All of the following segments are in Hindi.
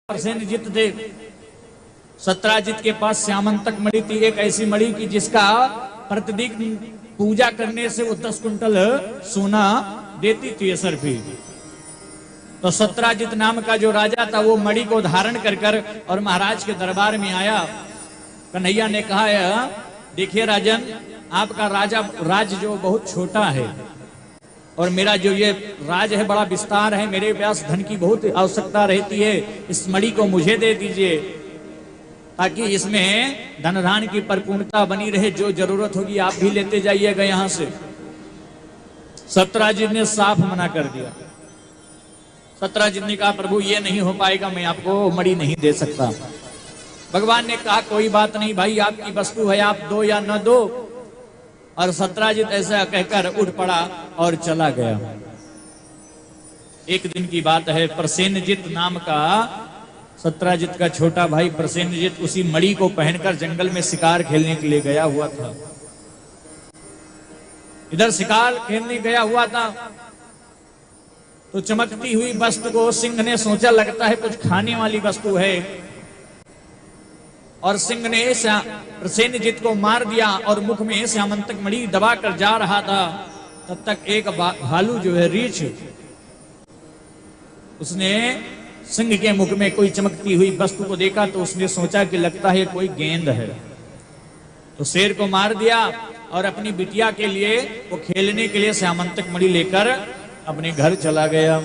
प्रसेनजित थे। सत्राजित के पास श्यामंतक मणि थी, एक ऐसी मणि की जिसका प्रतिदिन पूजा करने से वो 10 कुंटल सोना देती थी असरफी। तो सत्राजित नाम का जो राजा था वो मणि को धारण कर और महाराज के दरबार में आया। कन्हैया ने कहा, देखिए राजन, आपका राज जो बहुत छोटा है और मेरा जो ये राज है बड़ा विस्तार है, मेरे पास धन की बहुत आवश्यकता रहती है, इस मणि को मुझे दे दीजिए ताकि इसमें धन धान की परिपूर्णता बनी रहे, जो जरूरत होगी आप भी लेते जाइएगा यहां से। सत्राजित ने साफ मना कर दिया। सत्राजित ने कहा, प्रभु ये नहीं हो पाएगा, मैं आपको मणि नहीं दे सकता। भगवान ने कहा, कोई बात नहीं भाई, आपकी वस्तु है, आप दो या न दो। और सत्राजित ऐसा कहकर उठ पड़ा और चला गया। एक दिन की बात है, प्रसेनजित नाम का सत्राजित का छोटा भाई प्रसेनजित उसी मणि को पहनकर जंगल में शिकार खेलने के लिए गया हुआ था। इधर शिकार खेलने गया हुआ था तो चमकती हुई वस्तु को सिंह ने सोचा, लगता है कुछ खाने वाली वस्तु है, और सिंह ने प्रसेनजित को मार दिया और मुख में श्यामंतक मणि दबा कर जा रहा था। तब तक एक भालू जो है रीछ, उसने सिंह के मुख में कोई चमकती हुई वस्तु को देखा तो उसने सोचा कि लगता है कोई गेंद है, तो शेर को मार दिया और अपनी बिटिया के लिए वो खेलने के लिए श्यामंतक मणि लेकर अपने घर चला गया।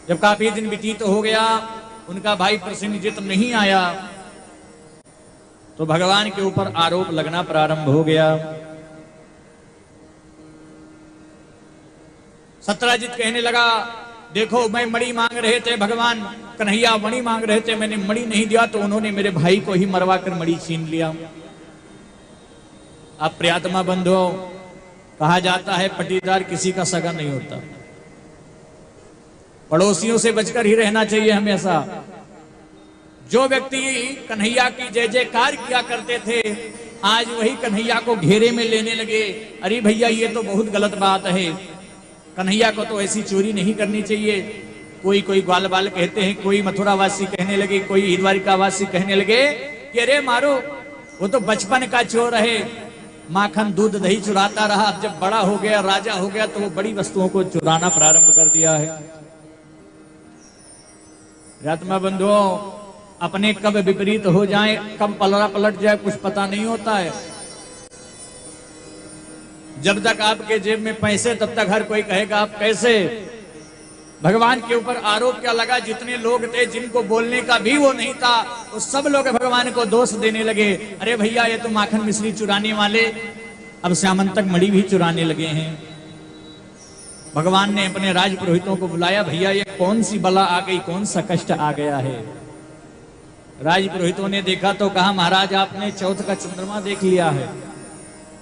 जब काफी दिन व्यतीत हो गया, उनका भाई प्रसेनजित नहीं आया तो भगवान के ऊपर आरोप लगना प्रारंभ हो गया। सत्राजित कहने लगा, देखो मैं मणि मांग रहे थे, भगवान कन्हैया मणि मांग रहे थे, मैंने मणि नहीं दिया तो उन्होंने मेरे भाई को ही मरवा कर मणि छीन लिया। आप प्रियात्मा बंधु, कहा जाता है पटीदार किसी का सगा नहीं होता, पड़ोसियों से बचकर ही रहना चाहिए हमेशा। जो व्यक्ति कन्हैया की जय जयकार किया करते थे, आज वही कन्हैया को घेरे में लेने लगे। अरे भैया ये तो बहुत गलत बात है, कन्हैया को तो ऐसी चोरी नहीं करनी चाहिए। कोई ग्वाल बाल कहते हैं, कोई मथुरावासी कहने लगे, कोई द्वारिकावासी कहने लगे कि अरे मारो, वो तो बचपन का चोर है, माखन दूध दही चुराता रहा, जब बड़ा हो गया, राजा हो गया, तो वो बड़ी वस्तुओं को चुराना प्रारंभ कर दिया है। आत्मा बंधुओं, अपने कब विपरीत हो जाए, कब पलट जाए, कुछ पता नहीं होता है। जब तक आपके जेब में पैसे तब तक हर कोई कहेगा आप कैसे। भगवान के ऊपर आरोप क्या लगा, जितने लोग थे जिनको बोलने का भी वो नहीं था, वो सब लोग भगवान को दोष देने लगे। अरे भैया ये तो माखन मिश्री चुराने वाले अब श्यामंतक मणि भी चुराने लगे हैं। भगवान ने अपने राज पुरोहितों को बुलाया, भैया ये कौन सी बला आ गई, कौन सा कष्ट आ गया है। राज पुरोहितों ने देखा तो कहा, महाराज आपने चौथ का चंद्रमा देख लिया है,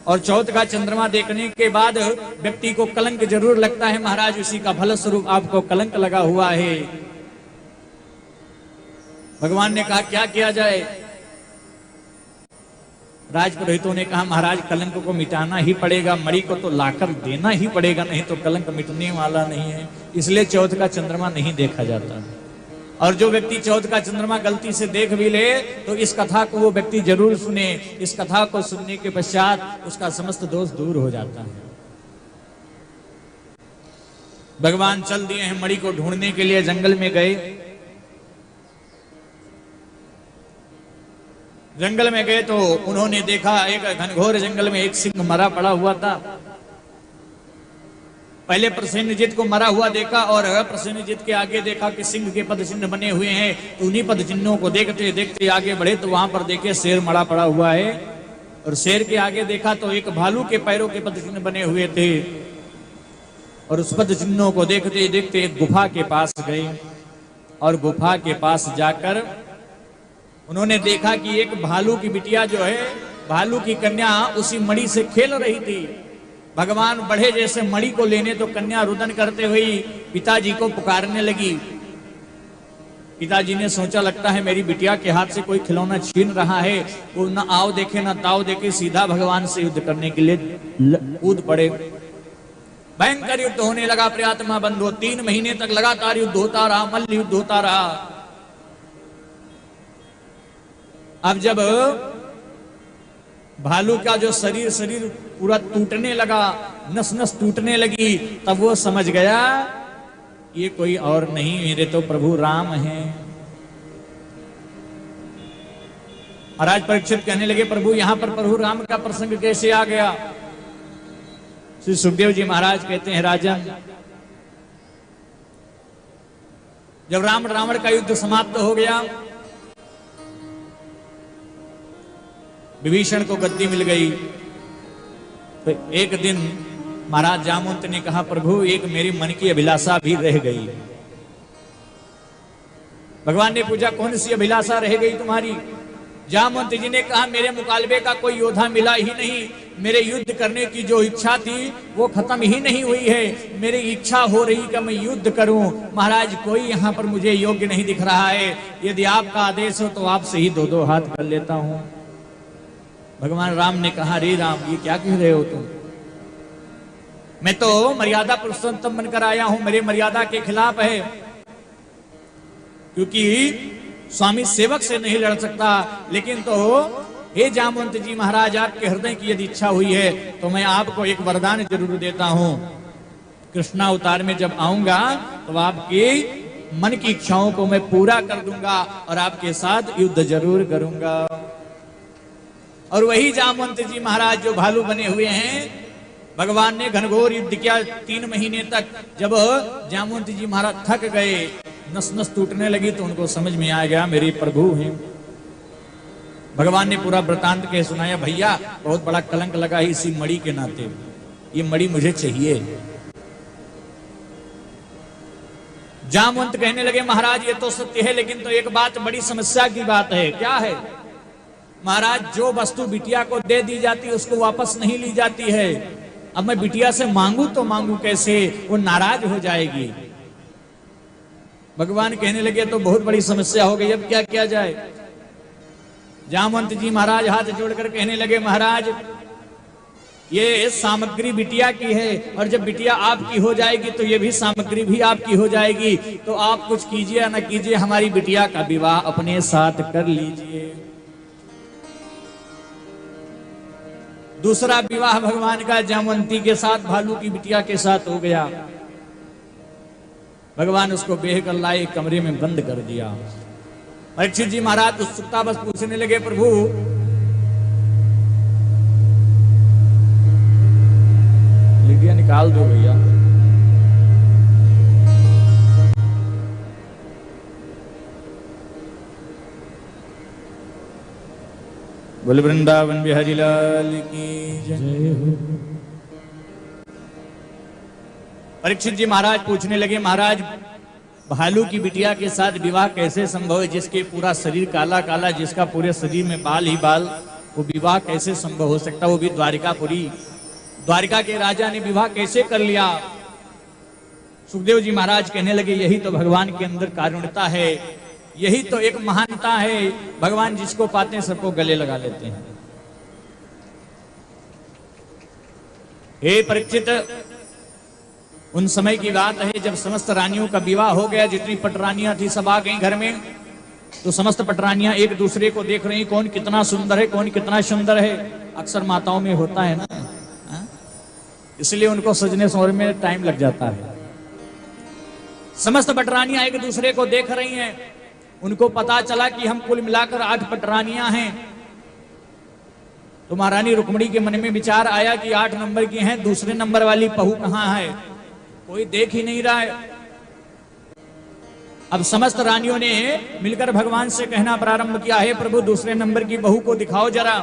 और चौथ का चंद्रमा देखने के बाद व्यक्ति को कलंक जरूर लगता है महाराज, उसी का फलस्वरूप आपको कलंक लगा हुआ है। भगवान ने कहा क्या किया जाए। राजपुरोहितों ने कहा, महाराज कलंक को मिटाना ही पड़ेगा, मणि को तो लाकर देना ही पड़ेगा, नहीं तो कलंक मिटने वाला नहीं है, इसलिए चौथ का चंद्रमा नहीं देखा जाता। और जो व्यक्ति चौथ का चंद्रमा गलती से देख भी ले तो इस कथा को वो व्यक्ति जरूर सुने। इस कथा को सुनने के पश्चात उसका समस्त दोष दूर हो जाता है। भगवान चल दिए हैं मणि को ढूंढने के लिए, जंगल में गए। जंगल में गए तो उन्होंने देखा एक घनघोर जंगल में एक सिंह मरा पड़ा हुआ था। पहले प्रसेनजित को मरा हुआ देखा और प्रसेनजित के आगे देखा कि सिंह के पद चिन्ह बने हुए हैं, तो उन्हीं पद चिन्हों को देखते देखते आगे बढ़े तो वहां पर देखे शेर मरा पड़ा हुआ है, और शेर के आगे देखा तो एक भालू के पैरों के पद चिन्ह बने हुए थे, और उस पद चिन्हों को देखते देखते एक गुफा के पास गए, और गुफा के पास जाकर उन्होंने देखा कि एक भालू की बिटिया जो है, भालू की कन्या उसी मणि से खेल रही थी। भगवान बढ़े जैसे मणि को लेने तो कन्या रुदन करते हुई पिताजी को पुकारने लगी। पिताजी ने सोचा लगता है मेरी बिटिया के हाथ से कोई खिलौना छीन रहा है, वो न आओ देखे न ताओ देखे, सीधा भगवान से युद्ध करने के लिए कूद पड़े। भयंकर युद्ध होने लगा प्रियात्मा बंधु। 3 महीने तक लगातार युद्ध होता रहा, मल्ल युद्ध होता रहा। अब जब भालू का जो शरीर पूरा टूटने लगा, नस नस टूटने लगी, तब वो समझ गया ये कोई और नहीं, मेरे तो प्रभु राम हैं। महाराज परीक्षित कहने लगे, प्रभु यहां पर प्रभु राम का प्रसंग कैसे आ गया? श्री सुखदेव जी महाराज कहते हैं, राजन, जब राम रावण का युद्ध समाप्त हो गया, विभीषण को गद्दी मिल गई, तो एक दिन महाराज जामवंत ने कहा, प्रभु एक मेरी मन की अभिलाषा भी रह गई। भगवान ने पूछा, कौन सी अभिलाषा रह गई तुम्हारी? जामवंत जी ने कहा, मेरे मुकालबे का कोई योद्धा मिला ही नहीं, मेरे युद्ध करने की जो इच्छा थी वो खत्म ही नहीं हुई है, मेरी इच्छा हो रही कि मैं युद्ध करूं, महाराज कोई यहाँ पर मुझे योग्य नहीं दिख रहा है, यदि आपका आदेश हो तो आपसे ही दो दो हाथ कर लेता हूं। भगवान राम ने कहा, रे राम, ये क्या कह रहे हो तुम? मैं तो मर्यादा पुरुषोत्तम बनकर आया हूं, मेरे मर्यादा के खिलाफ है, क्योंकि स्वामी सेवक से नहीं लड़ सकता। लेकिन तो हे जामवंत जी महाराज, आपके हृदय की यदि इच्छा हुई है तो मैं आपको एक वरदान जरूर देता हूं। कृष्णा अवतार में जब आऊंगा तो आपकी मन की इच्छाओं को मैं पूरा कर दूंगा और आपके साथ युद्ध जरूर करूंगा। और वही जामवंत जी महाराज जो भालू बने हुए हैं, भगवान ने घनघोर युद्ध किया 3 महीने तक। जब जामवंत जी महाराज थक गए, नस नस टूटने लगी, तो उनको समझ में आ गया मेरे प्रभु हैं। भगवान ने पूरा वृतांत कह सुनाया, भैया बहुत बड़ा कलंक लगा है इसी मणि के नाते, ये मणि मुझे चाहिए। जामवंत कहने लगे, महाराज ये तो सत्य है, लेकिन तो एक बात बड़ी समस्या की बात है। क्या है? महाराज जो वस्तु बिटिया को दे दी जाती है उसको वापस नहीं ली जाती है। अब मैं बिटिया से मांगू तो मांगू कैसे, वो नाराज हो जाएगी। भगवान कहने लगे, तो बहुत बड़ी समस्या हो गई, अब क्या किया जाए? जामवंत जी महाराज हाथ जोड़कर कहने लगे, महाराज ये सामग्री बिटिया की है, और जब बिटिया आपकी हो जाएगी तो ये भी सामग्री भी आपकी हो जाएगी, तो आप कुछ कीजिए या न कीजिए, हमारी बिटिया का विवाह अपने साथ कर लीजिए। दूसरा विवाह भगवान का जामवंती के साथ, भालू की बिटिया के साथ हो गया। भगवान उसको बेह कर लाए, कमरे में बंद कर दिया। परीक्षित जी महाराज उत्सुकता बस पूछने लगे, प्रभु लिटिया निकाल दो भैया। बोल वृंदावन बिहारी लाल की जय हो। परीक्षित जी महाराज पूछने लगे, महाराज भालू की बिटिया के साथ विवाह कैसे संभव है, जिसके पूरा शरीर काला काला, जिसका पूरे शरीर में बाल ही बाल, वो विवाह कैसे संभव हो सकता? वो भी द्वारिकापुरी, द्वारिका के राजा ने विवाह कैसे कर लिया? सुखदेव जी महाराज कहने लगे, यही तो भगवान के अंदर कारुण्यता है, यही तो एक महानता है। भगवान जिसको पाते हैं सबको गले लगा लेते हैं। हे परीक्षित, उन समय की बात है जब समस्त रानियों का विवाह हो गया, जितनी पटरानियां थी सब आ गई घर में, तो समस्त पटरानियां एक दूसरे को देख रही, कौन कितना सुंदर है, कौन कितना सुंदर है। अक्सर माताओं में होता है ना, इसलिए उनको सजने संवरने में टाइम लग जाता है। समस्त पटरानियां एक दूसरे को देख रही हैं, उनको पता चला कि हम कुल मिलाकर 8 पटरानियां हैं। तो महारानी रुक्मिणी के मन में विचार आया कि 8 नंबर की हैं, दूसरे नंबर वाली बहू कहां है, कोई देख ही नहीं रहा है। अब समस्त रानियों ने मिलकर भगवान से कहना प्रारंभ किया, है प्रभु दूसरे नंबर की बहू को दिखाओ जरा।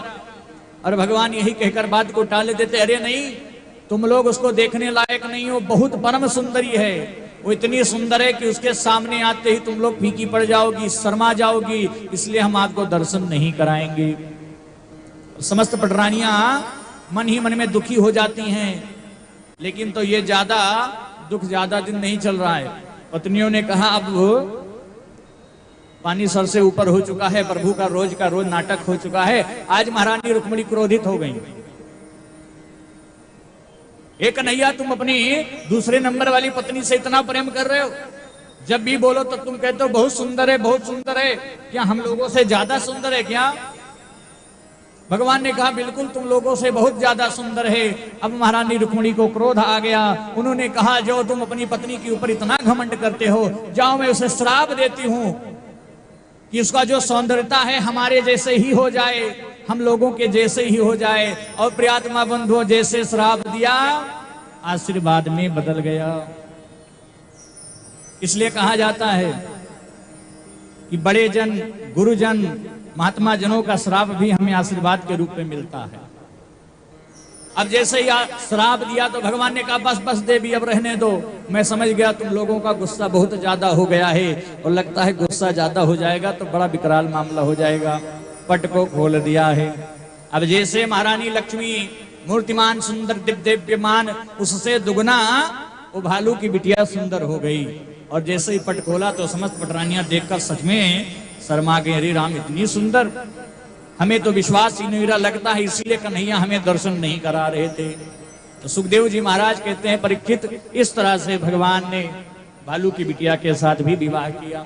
और भगवान यही कहकर बात को टाल देते, अरे नहीं, तुम लोग उसको देखने लायक नहीं हो, बहुत परम सुंदरी है, वो इतनी सुंदर है कि उसके सामने आते ही तुम लोग फीकी पड़ जाओगी, शर्मा जाओगी, इसलिए हम आपको दर्शन नहीं कराएंगे। समस्त पटरानियां मन ही मन में दुखी हो जाती हैं, लेकिन तो ये दुख ज्यादा दिन नहीं चल रहा है। पत्नियों ने कहा, अब पानी सर से ऊपर हो चुका है, प्रभु का रोज नाटक हो चुका है। आज महारानी रुक्मिणी क्रोधित हो गई। एक कन्हैया, तुम अपनी दूसरे नंबर वाली पत्नी से इतना प्रेम कर रहे हो, जब भी बोलो तो तुम कहते हो बहुत सुंदर है, बहुत सुंदर है। क्या हम लोगों से ज्यादा सुंदर है क्या? भगवान ने कहा बिल्कुल तुम लोगों से बहुत ज्यादा सुंदर है। अब महारानी रुक्मिणी को क्रोध आ गया। उन्होंने कहा जो तुम अपनी पत्नी के ऊपर इतना घमंड करते हो, जाओ मैं उसे श्राप देती हूं कि उसका जो सौंदर्यता है हमारे जैसे ही हो जाए, हम लोगों के जैसे ही हो जाए। और प्रियात्मा बंधुओं, जैसे श्राप दिया आशीर्वाद में बदल गया। इसलिए कहा जाता है कि बड़े जन, गुरुजन, महात्मा जनों का श्राप भी हमें आशीर्वाद के रूप में मिलता है। अब जैसे ही श्राप दिया तो भगवान ने कहा बस बस देवी अब रहने दो, मैं समझ गया तुम लोगों का गुस्सा बहुत ज्यादा हो गया है और लगता है गुस्सा ज्यादा हो जाएगा तो बड़ा विकराल मामला हो जाएगा। पट को खोल दिया है। अब जैसे महारानी लक्ष्मी मूर्तिमान सुंदर दिव्यमान, उससे दुगना वो भालू की बिटिया सुंदर हो गई। और जैसे ही पट खोला तो समस्त पटरानियां देखकर सच में शर्मा गए, अरे राम इतनी सुंदर, हमें तो विश्वास ही नहीं रहा, लगता है इसीलिए कन्हैया हमें दर्शन नहीं करा रहे थे। तो सुखदेव जी महाराज कहते हैं परीक्षित, इस तरह से भगवान ने भालू की बिटिया के साथ भी विवाह किया।